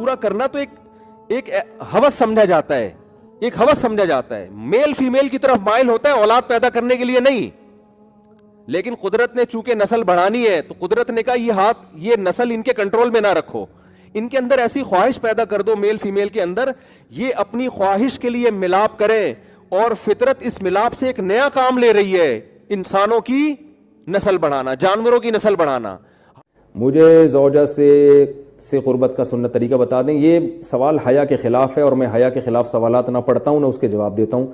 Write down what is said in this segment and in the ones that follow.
پورا کرنا تو ایک ہوس سمجھا جاتا ہے, ایک ہوس سمجھا جاتا ہے, میل فیمیل کی طرف مائل ہوتا ہے اولاد پیدا کرنے کے لیے نہیں. لیکن قدرت نے چونکہ نسل بڑھانی ہے تو قدرت نے کہا یہ نسل ان کے کنٹرول میں نہ رکھو, ان کے اندر ایسی خواہش پیدا کر دو میل فیمیل کے اندر, یہ اپنی خواہش کے لیے ملاپ کریں, اور فطرت اس ملاپ سے ایک نیا کام لے رہی ہے, انسانوں کی نسل بڑھانا, جانوروں کی نسل بڑھانا. مجھے زوجہ سے قربت کا سنت طریقہ بتا دیں. یہ سوال حیا کے خلاف ہے اور میں حیا کے خلاف سوالات نہ پڑھتا ہوں نہ اس کے جواب دیتا ہوں,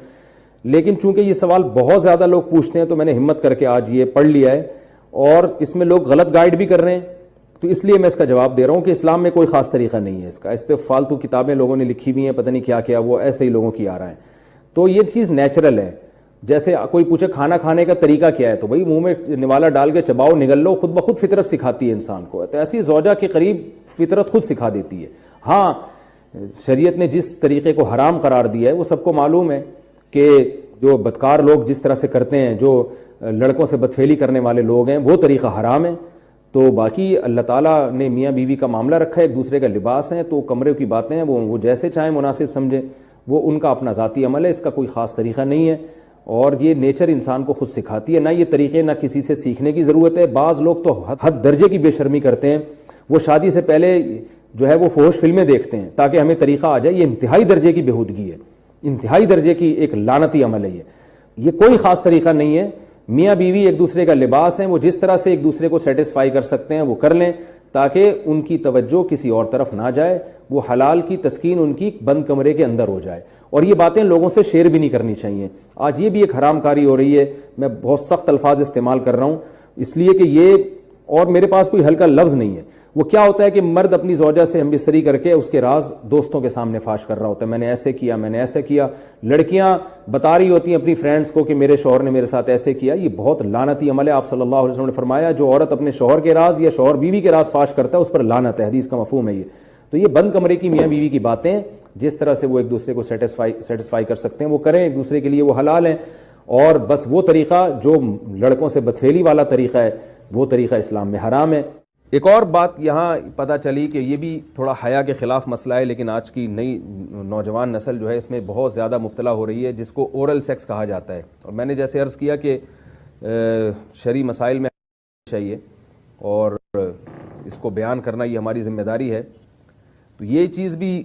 لیکن چونکہ یہ سوال بہت زیادہ لوگ پوچھتے ہیں تو میں نے ہمت کر کے آج یہ پڑھ لیا ہے, اور اس میں لوگ غلط گائیڈ بھی کر رہے ہیں, تو اس لیے میں اس کا جواب دے رہا ہوں کہ اسلام میں کوئی خاص طریقہ نہیں ہے اس کا. اس پہ فالتو کتابیں لوگوں نے لکھی ہوئی ہیں, پتہ نہیں کیا کیا, وہ ایسے ہی لوگوں کی آ رہا ہے. تو یہ چیز نیچرل ہے. جیسے کوئی پوچھے کھانا کھانے کا طریقہ کیا ہے, تو بھائی منہ میں نوالا ڈال کے چباؤ, نگل لو, خود بخود فطرت سکھاتی ہے انسان کو. تو ایسی زوجہ کے قریب فطرت خود سکھا دیتی ہے. ہاں شریعت نے جس طریقے کو حرام قرار دیا ہے وہ سب کو معلوم ہے کہ جو بدکار لوگ جس طرح سے کرتے ہیں, جو لڑکوں سے بدفعلی کرنے والے لوگ ہیں, وہ طریقہ حرام ہے. تو باقی اللہ تعالیٰ نے میاں بیوی کا معاملہ رکھا ہے, ایک دوسرے کا لباس ہیں, تو کمرے کی باتیں ہیں وہ جیسے چاہیں مناسب سمجھیں, وہ ان کا اپنا ذاتی عمل ہے, اس کا کوئی خاص طریقہ نہیں ہے. اور یہ نیچر انسان کو خود سکھاتی ہے, نہ یہ طریقے نہ کسی سے سیکھنے کی ضرورت ہے. بعض لوگ تو حد درجے کی بے شرمی کرتے ہیں, وہ شادی سے پہلے جو ہے وہ فحش فلمیں دیکھتے ہیں تاکہ ہمیں طریقہ آ جائے. یہ انتہائی درجے کی بےہودگی ہے, انتہائی درجے کی ایک لعنتی عمل ہے. یہ کوئی خاص طریقہ نہیں ہے. میاں بیوی ایک دوسرے کا لباس ہیں, وہ جس طرح سے ایک دوسرے کو سیٹسفائی کر سکتے ہیں وہ کر لیں, تاکہ ان کی توجہ کسی اور طرف نہ جائے, وہ حلال کی تسکین ان کی بند کمرے کے اندر ہو جائے. اور یہ باتیں لوگوں سے شیئر بھی نہیں کرنی چاہیے. آج یہ بھی ایک حرام کاری ہو رہی ہے. میں بہت سخت الفاظ استعمال کر رہا ہوں اس لیے کہ یہ, اور میرے پاس کوئی ہلکا لفظ نہیں ہے. وہ کیا ہوتا ہے کہ مرد اپنی زوجہ سے ہم بستری کر کے اس کے راز دوستوں کے سامنے فاش کر رہا ہوتا ہے, میں نے ایسے کیا, میں نے ایسے کیا. لڑکیاں بتا رہی ہوتی ہیں اپنی فرینڈس کو کہ میرے شوہر نے میرے ساتھ ایسے کیا. یہ بہت لعنتی عمل ہے. آپ صلی اللہ علیہ وسلم نے فرمایا جو عورت اپنے شوہر کے راز یا شوہر بیوی کے راز فاش کرتا ہے اس پر لعنت ہے. حدیث کا مفہوم ہے یہ. تو یہ بند کمرے کی میاں بیوی کی باتیں, جس طرح سے وہ ایک دوسرے کو سیٹسفائی کر سکتے ہیں وہ کریں, ایک دوسرے کے لیے وہ حلال ہیں. اور بس وہ طریقہ جو لڑکوں سے بدفعلی والا طریقہ ہے وہ طریقہ اسلام میں حرام ہے. ایک اور بات یہاں پتہ چلی کہ یہ بھی تھوڑا حیا کے خلاف مسئلہ ہے, لیکن آج کی نئی نوجوان نسل جو ہے اس میں بہت زیادہ مبتلا ہو رہی ہے, جس کو اورل سیکس کہا جاتا ہے. اور میں نے جیسے عرض کیا کہ شرعی مسائل میں چاہیے اور اس کو بیان کرنا یہ ہماری ذمہ داری ہے. تو یہ چیز بھی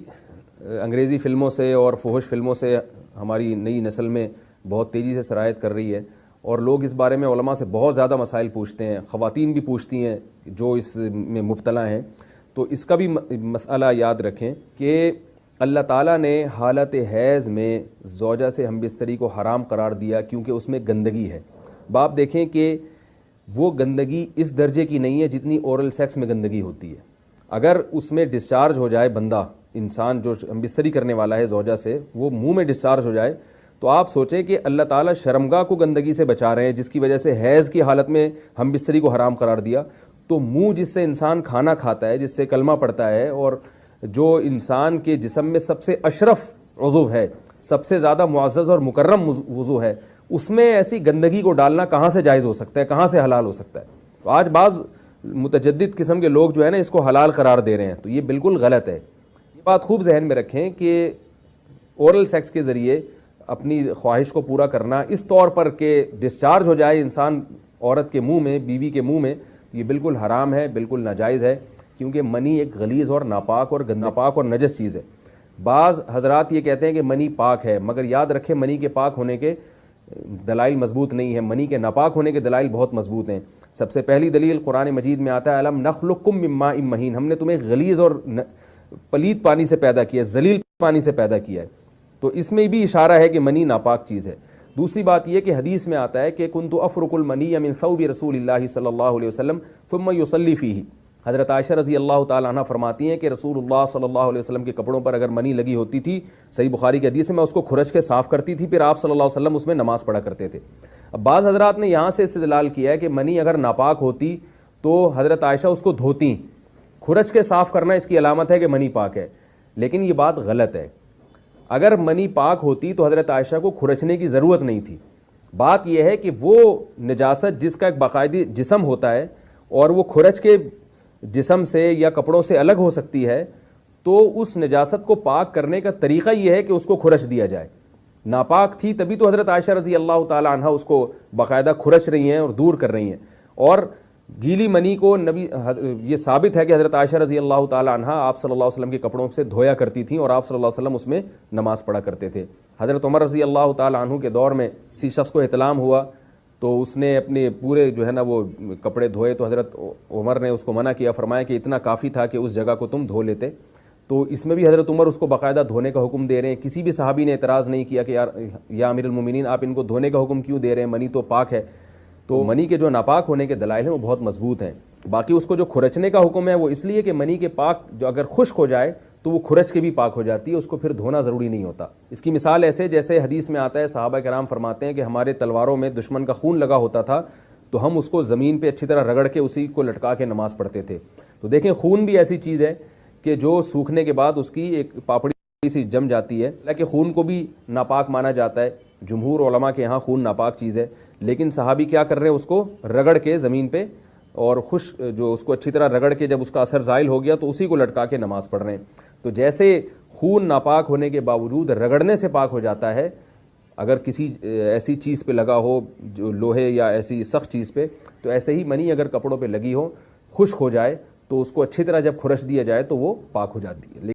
انگریزی فلموں سے اور فحش فلموں سے ہماری نئی نسل میں بہت تیزی سے سرایت کر رہی ہے, اور لوگ اس بارے میں علماء سے بہت زیادہ مسائل پوچھتے ہیں, خواتین بھی پوچھتی ہیں جو اس میں مبتلا ہیں. تو اس کا بھی مسئلہ یاد رکھیں کہ اللہ تعالیٰ نے حالت حیض میں زوجہ سے ہم بستری کو حرام قرار دیا کیونکہ اس میں گندگی ہے. باپ دیکھیں کہ وہ گندگی اس درجے کی نہیں ہے جتنی اورل سیکس میں گندگی ہوتی ہے. اگر اس میں ڈسچارج ہو جائے بندہ, انسان جو ہم بستری کرنے والا ہے زوجہ سے, وہ منہ میں ڈسچارج ہو جائے, تو آپ سوچیں کہ اللہ تعالیٰ شرمگاہ کو گندگی سے بچا رہے ہیں, جس کی وجہ سے حیض کی حالت میں ہم بستری کو حرام قرار دیا. تو منہ جس سے انسان کھانا کھاتا ہے, جس سے کلمہ پڑھتا ہے, اور جو انسان کے جسم میں سب سے اشرف عضو ہے, سب سے زیادہ معزز اور مکرم عضو ہے, اس میں ایسی گندگی کو ڈالنا کہاں سے جائز ہو سکتا ہے, کہاں سے حلال ہو سکتا ہے؟ تو آج بعض متجدد قسم کے لوگ جو ہے نا اس کو حلال قرار دے رہے ہیں, تو یہ بالکل غلط ہے. یہ بات خوب ذہن میں رکھیں کہ اورل سیکس کے ذریعے اپنی خواہش کو پورا کرنا اس طور پر کہ ڈسچارج ہو جائے انسان عورت کے منہ میں, بیوی کے منہ میں, یہ بالکل حرام ہے, بالکل ناجائز ہے, کیونکہ منی ایک غلیظ اور ناپاک اور نجس چیز ہے. بعض حضرات یہ کہتے ہیں کہ منی پاک ہے, مگر یاد رکھیں منی کے پاک ہونے کے دلائل مضبوط نہیں ہیں, منی کے ناپاک ہونے کے دلائل بہت مضبوط ہیں. سب سے پہلی دلیل قرآن مجید میں آتا ہے الم نخلقکم من ماء مہین, ہم نے تمہیں غلیظ اور پلید پانی سے پیدا کیا, ذلیل پانی سے پیدا کیا ہے. تو اس میں بھی اشارہ ہے کہ منی ناپاک چیز ہے. دوسری بات یہ کہ حدیث میں آتا ہے کہ کنت افرق المنی من ثوب رسول اللہ صلی اللہ علیہ وسلم ثم یصلی فیہ. حضرت عائشہ رضی اللہ تعالی عنہ فرماتی ہیں کہ رسول اللہ صلی اللہ علیہ وسلم کے کپڑوں پر اگر منی لگی ہوتی تھی, صحیح بخاری کی حدیث ہے, میں اس کو کھرچ کے صاف کرتی تھی, پھر آپ صلی اللہ علیہ وسلم اس میں نماز پڑھا کرتے تھے. اب بعض حضرات نے یہاں سے استدلال کیا ہے کہ منی اگر ناپاک ہوتی تو حضرت عائشہ اس کو دھوتی, کھرچ کے صاف کرنا اس کی علامت ہے کہ منی پاک ہے. لیکن یہ بات غلط ہے. اگر منی پاک ہوتی تو حضرت عائشہ کو کھرچنے کی ضرورت نہیں تھی. بات یہ ہے کہ وہ نجاست جس کا ایک باقاعدی جسم ہوتا ہے اور وہ کھرچ کے جسم سے یا کپڑوں سے الگ ہو سکتی ہے, تو اس نجاست کو پاک کرنے کا طریقہ یہ ہے کہ اس کو کھرچ دیا جائے. ناپاک تھی تبھی تو حضرت عائشہ رضی اللہ تعالی عنہا اس کو باقاعدہ کھرچ رہی ہیں اور دور کر رہی ہیں. اور گیلی منی کو نبی یہ ثابت ہے کہ حضرت عائشہ رضی اللہ تعالی عنہا آپ صلی اللہ علیہ وسلم کے کپڑوں سے دھویا کرتی تھیں اور آپ صلی اللہ علیہ وسلم اس میں نماز پڑھا کرتے تھے. حضرت عمر رضی اللہ تعالی عنہ کے دور میں کسی شخص کو احتلام ہوا تو اس نے اپنے پورے جو ہے نا وہ کپڑے دھوئے تو حضرت عمر نے اس کو منع کیا, فرمایا کہ اتنا کافی تھا کہ اس جگہ کو تم دھو لیتے. تو اس میں بھی حضرت عمر اس کو باقاعدہ دھونے کا حکم دے رہے ہیں. کسی بھی صحابی نے اعتراض نہیں کیا کہ یا امیر المومنین آپ ان کو دھونے کا حکم کیوں دے رہے ہیں, منی تو پاک ہے. تو منی کے جو ناپاک ہونے کے دلائل ہیں وہ بہت مضبوط ہیں. باقی اس کو جو کھرچنے کا حکم ہے وہ اس لیے کہ منی کے پاک جو اگر خشک ہو جائے تو وہ کھرچ کے بھی پاک ہو جاتی ہے, اس کو پھر دھونا ضروری نہیں ہوتا. اس کی مثال ایسے جیسے حدیث میں آتا ہے, صحابہ کرام فرماتے ہیں کہ ہمارے تلواروں میں دشمن کا خون لگا ہوتا تھا تو ہم اس کو زمین پہ اچھی طرح رگڑ کے اسی کو لٹکا کے نماز پڑھتے تھے. تو دیکھیں خون بھی ایسی چیز ہے کہ جو سوکھنے کے بعد اس کی ایک پاپڑی سی جم جاتی ہے. حالانکہ خون کو بھی ناپاک مانا جاتا ہے, جمہور علماء کے ہاں خون ناپاک چیز ہے, لیکن صحابی کیا کر رہے ہیں, اس کو رگڑ کے زمین پہ اور جو اس کو اچھی طرح رگڑ کے جب اس کا اثر زائل ہو گیا تو اسی کو لٹکا کے نماز پڑھ رہے ہیں. تو جیسے خون ناپاک ہونے کے باوجود رگڑنے سے پاک ہو جاتا ہے اگر کسی ایسی چیز پہ لگا ہو جو لوہے یا ایسی سخت چیز پہ, تو ایسے ہی منی اگر کپڑوں پہ لگی ہو خشک ہو جائے تو اس کو اچھی طرح جب کھرچ دیا جائے تو وہ پاک ہو جاتی ہے.